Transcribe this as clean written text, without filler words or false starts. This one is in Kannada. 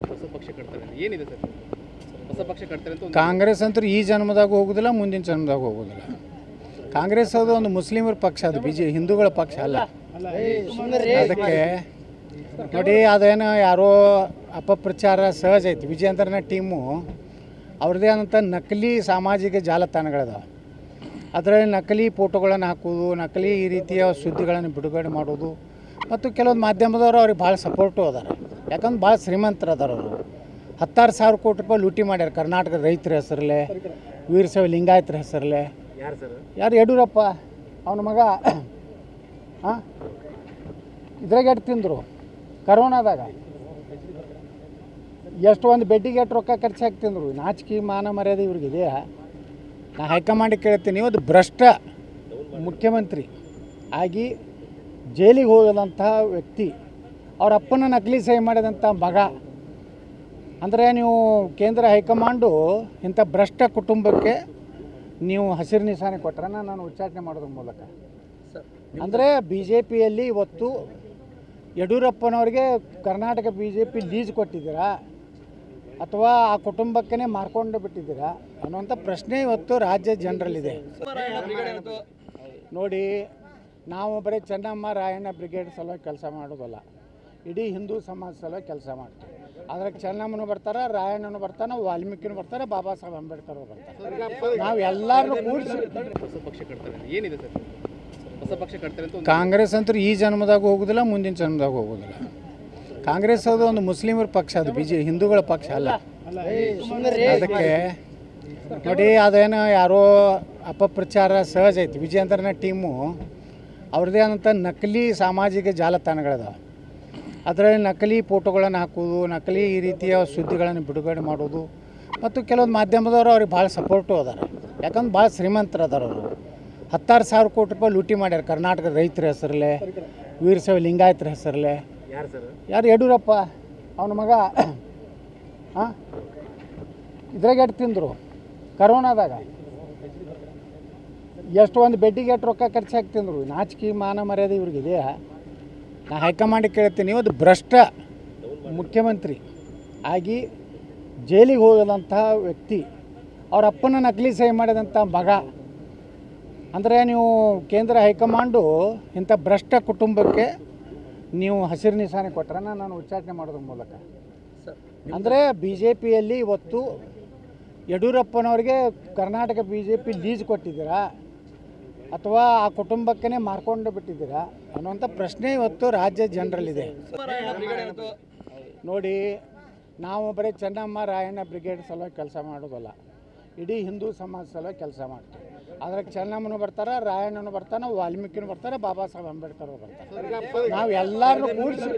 ಹೊಸ ಪಕ್ಷ ಕಟ್ತಾರೆ ಏನಿದೆ ಸರ್? ಹೊಸ ಪಕ್ಷ ಕಟ್ತಾರೆ ಅಂತ ಕಾಂಗ್ರೆಸ್ ಅಂತೂ ಈ ಜನ್ಮದಾಗ ಹೋಗೋದಿಲ್ಲ, ಮುಂದಿನ ಜನ್ಮದಾಗ ಹೋಗೋದಿಲ್ಲ. ಕಾಂಗ್ರೆಸ್ ಅದು ಒಂದು ಮುಸ್ಲಿಮರ ಪಕ್ಷ, ಅದು ಹಿಂದೂಗಳ ಪಕ್ಷ ಅಲ್ಲ. ಅದಕ್ಕೆ ನೋಡಿ, ಅದೇನೋ ಯಾರೋ ಅಪಪ್ರಚಾರ ಸಹಜ ಐತಿ. ವಿಜಯೇಂದ್ರನ ಟೀಮು ಅವ್ರದ್ದೇ ಆದಂಥ ನಕಲಿ ಸಾಮಾಜಿಕ ಜಾಲತಾಣಗಳಿದಾವೆ. ಅದರಲ್ಲಿ ನಕಲಿ ಫೋಟೋಗಳನ್ನು ಹಾಕೋದು, ನಕಲಿ ಈ ರೀತಿಯ ಸುದ್ದಿಗಳನ್ನು ಬಿಡುಗಡೆ ಮಾಡೋದು, ಮತ್ತು ಕೆಲವೊಂದು ಮಾಧ್ಯಮದವರು ಅವ್ರಿಗೆ ಭಾಳ ಸಪೋರ್ಟು ಅದಾರೆ. ಯಾಕಂದ್ರೆ ಭಾಳ ಶ್ರೀಮಂತರು ಅದಾರ. ಅವರು 10,000 ಕೋಟಿ ರೂಪಾಯಿ ಲೂಟಿ ಮಾಡ್ಯಾರ ಕರ್ನಾಟಕದ ರೈತರ ಹೆಸರಲ್ಲೇ, ವೀರಶೈವ ಲಿಂಗಾಯತರ ಹೆಸರಲ್ಲೇ. ಯಾರು? ಯಡಿಯೂರಪ್ಪ ಅವನ ಮಗ. ಹಾಂ, ಇದ್ರಾಗ ಎಷ್ಟು ತಿಂದರು ಕರೋನಾದಾಗ? ಎಷ್ಟು ಒಂದು ಬೆಡ್ಡಿಗೆ ಎಷ್ಟು ರೊಕ್ಕ ಖರ್ಚಾಗಿ ತಿಂದರು? ನಾಚಿಕೆ ಮಾನ ಮರ್ಯಾದೆ ಇವ್ರಿಗಿದೆಯಾ? ನಾ ಹೈಕಮಾಂಡಿಗೆ ಕೇಳ್ತೀನಿ, ಒಂದು ಭ್ರಷ್ಟ ಮುಖ್ಯಮಂತ್ರಿ ಆಗಿ ಜೈಲಿಗೆ ಹೋಗದಂಥ ವ್ಯಕ್ತಿ, ಅವ್ರ ಅಪ್ಪನ ನಕಲಿ ಸಹಿ ಮಾಡಿದಂಥ ಮಗ ಅಂದರೆ, ನೀವು ಕೇಂದ್ರ ಹೈಕಮಾಂಡು ಇಂಥ ಭ್ರಷ್ಟ ಕುಟುಂಬಕ್ಕೆ ನೀವು ಹಸಿರು ನಿಶಾನೆ ಕೊಟ್ಟರೆ ನಾನು ಉಚ್ಚಾಟನೆ ಮಾಡೋದ್ರ ಮೂಲಕ. ಅಂದರೆ ಬಿ ಜೆ ಪಿಯಲ್ಲಿ ಇವತ್ತು ಯಡಿಯೂರಪ್ಪನವ್ರಿಗೆ ಕರ್ನಾಟಕ BJP ಲೀಸ್ ಕೊಟ್ಟಿದ್ದೀರಾ ಅಥವಾ ಆ ಕುಟುಂಬಕ್ಕೇ ಮಾರ್ಕೊಂಡು ಬಿಟ್ಟಿದ್ದೀರಾ ಅನ್ನುವಂಥ ಪ್ರಶ್ನೆ ಇವತ್ತು ರಾಜ್ಯ ಜನರಲ್ಲಿದೆ. ನೋಡಿ, ನಾವು ಬರೀ ಚೆನ್ನಮ್ಮ ರಾಯಣ್ಣ ಬ್ರಿಗೇಡ್ ಸಲುವಾಗಿ ಕೆಲಸ ಮಾಡೋದಲ್ಲ, ಇಡೀ ಹಿಂದೂ ಸಮಾಜ ಸಲುವಾಗಿ ಕೆಲಸ ಮಾಡ್ತೀವಿ. ಅದ್ರಾಗ ಚೆನ್ನಮ್ಮನೂ ಬರ್ತಾರೆ, ರಾಯಣ್ಣನೂ ಬರ್ತಾನೆ, ವಾಲ್ಮೀಕಿನೂ ಬರ್ತಾರೆ, ಬಾಬಾ ಸಾಹೇಬ್ ಅಂಬೇಡ್ಕರ್ ಬರ್ತಾರೆ. ನಾವು ಎಲ್ಲರನ್ನೂ ಕೂಡಿಸಿ ಹೊಸ ಪಕ್ಷ ಕಟ್ತಾರೆ ಏನಿದೆ ಸರ್? ಹೊಸ ಪಕ್ಷ ಕಟ್ತಾರೆ ಅಂತ ಕಾಂಗ್ರೆಸ್ ಅಂತೂ ಈ ಜನ್ಮದಾಗ ಹೋಗೋದಿಲ್ಲ, ಮುಂದಿನ ಜನ್ಮದಾಗ ಹೋಗೋದಿಲ್ಲ. ಕಾಂಗ್ರೆಸ್ ಅದು ಒಂದು ಮುಸ್ಲಿಮರ ಪಕ್ಷ, ಅದು ಹಿಂದೂಗಳ ಪಕ್ಷ ಅಲ್ಲ. ಅದಕ್ಕೆ ನೋಡಿ, ಅದೇನೋ ಯಾರೋ ಅಪಪ್ರಚಾರ ಸಹಜ ಐತಿ. ವಿಜಯೇಂದ್ರನ ಟೀಮು ಅವ್ರದ್ದೇ ಆದಂಥ ನಕಲಿ ಸಾಮಾಜಿಕ ಜಾಲತಾಣಗಳಿದಾವೆ. ಅದರಲ್ಲಿ ನಕಲಿ ಫೋಟೋಗಳನ್ನು ಹಾಕೋದು, ನಕಲಿ ಈ ರೀತಿಯ ಸುದ್ದಿಗಳನ್ನು ಬಿಡುಗಡೆ ಮಾಡೋದು, ಮತ್ತು ಕೆಲವೊಂದು ಮಾಧ್ಯಮದವರು ಅವ್ರಿಗೆ ಭಾಳ ಸಪೋರ್ಟು ಅದಾರೆ. ಯಾಕಂದ್ರೆ ಭಾಳ ಶ್ರೀಮಂತರು ಅದಾರ. ಅವರು 10,000 ಕೋಟಿ ರೂಪಾಯಿ ಲೂಟಿ ಮಾಡ್ಯಾರ ಕರ್ನಾಟಕದ ರೈತರ ಹೆಸರಲ್ಲೇ, ವೀರಶೈವ ಲಿಂಗಾಯತರ ಹೆಸರಲ್ಲೇ. ಯಾರು? ಯಡಿಯೂರಪ್ಪ ಅವನ ಮಗ. ಹಾಂ, ಇದ್ರಾಗ ಎಷ್ಟು ತಿಂದರು ಕರೋನಾದಾಗ? ಎಷ್ಟು ಒಂದು ಬೆಡ್ಡಿಗೆ ಎಷ್ಟು ರೊಕ್ಕ ಖರ್ಚಾಗಿ ತಿಂದರು? ನಾಚಿಕೆ ಮಾನ ಮರ್ಯಾದೆ ಇವ್ರಿಗಿದೆಯಾ? ನಾ ಹೈಕಮಾಂಡಿಗೆ ಕೇಳ್ತೀನಿ, ಒಂದು ಭ್ರಷ್ಟ ಮುಖ್ಯಮಂತ್ರಿ ಆಗಿ ಜೈಲಿಗೆ ಹೋಗದಂಥ ವ್ಯಕ್ತಿ, ಅವ್ರ ಅಪ್ಪನ ನಕಲಿ ಸಹಿ ಮಾಡಿದಂಥ ಮಗ ಅಂದರೆ, ನೀವು ಕೇಂದ್ರ ಹೈಕಮಾಂಡು ಇಂಥ ಭ್ರಷ್ಟ ಕುಟುಂಬಕ್ಕೆ ನೀವು ಹಸಿರು ನಿಶಾನೆ ಕೊಟ್ಟರೆ ನಾನು ಉಚ್ಚಾಟನೆ ಮಾಡೋದ್ರ ಮೂಲಕ. ಅಂದರೆ ಬಿ ಜೆ ಪಿಯಲ್ಲಿ ಇವತ್ತು ಯಡಿಯೂರಪ್ಪನವ್ರಿಗೆ ಕರ್ನಾಟಕ BJP ಲೀಸ್ ಕೊಟ್ಟಿದ್ದೀರಾ ಅಥವಾ ಆ ಕುಟುಂಬಕ್ಕೇ ಮಾರ್ಕೊಂಡು ಬಿಟ್ಟಿದ್ದೀರಾ ಅನ್ನುವಂಥ ಪ್ರಶ್ನೆ ಇವತ್ತು ರಾಜ್ಯ ಜನರಲ್ಲಿದೆ. ನೋಡಿ, ನಾವು ಬರೀ ಚೆನ್ನಮ್ಮ ರಾಯಣ್ಣ ಬ್ರಿಗೇಡ್ ಸಲುವಾಗಿ ಕೆಲಸ ಮಾಡೋದಲ್ಲ, ಇಡೀ ಹಿಂದೂ ಸಮಾಜ ಸಲುವಾಗಿ ಕೆಲಸ ಮಾಡ್ತೀವಿ. ಅದ್ರಾಗ ಚೆನ್ನಮ್ಮನೂ ಬರ್ತಾರೆ, ರಾಯಣ್ಣನೂ ಬರ್ತಾನೆ, ವಾಲ್ಮೀಕಿನೂ ಬರ್ತಾರೆ, ಬಾಬಾ ಸಾಹೇಬ್ ಅಂಬೇಡ್ಕರ್ ಬರ್ತಾರೆ. ನಾವು ಎಲ್ಲರನ್ನೂ ಕೂಡಿಸಿ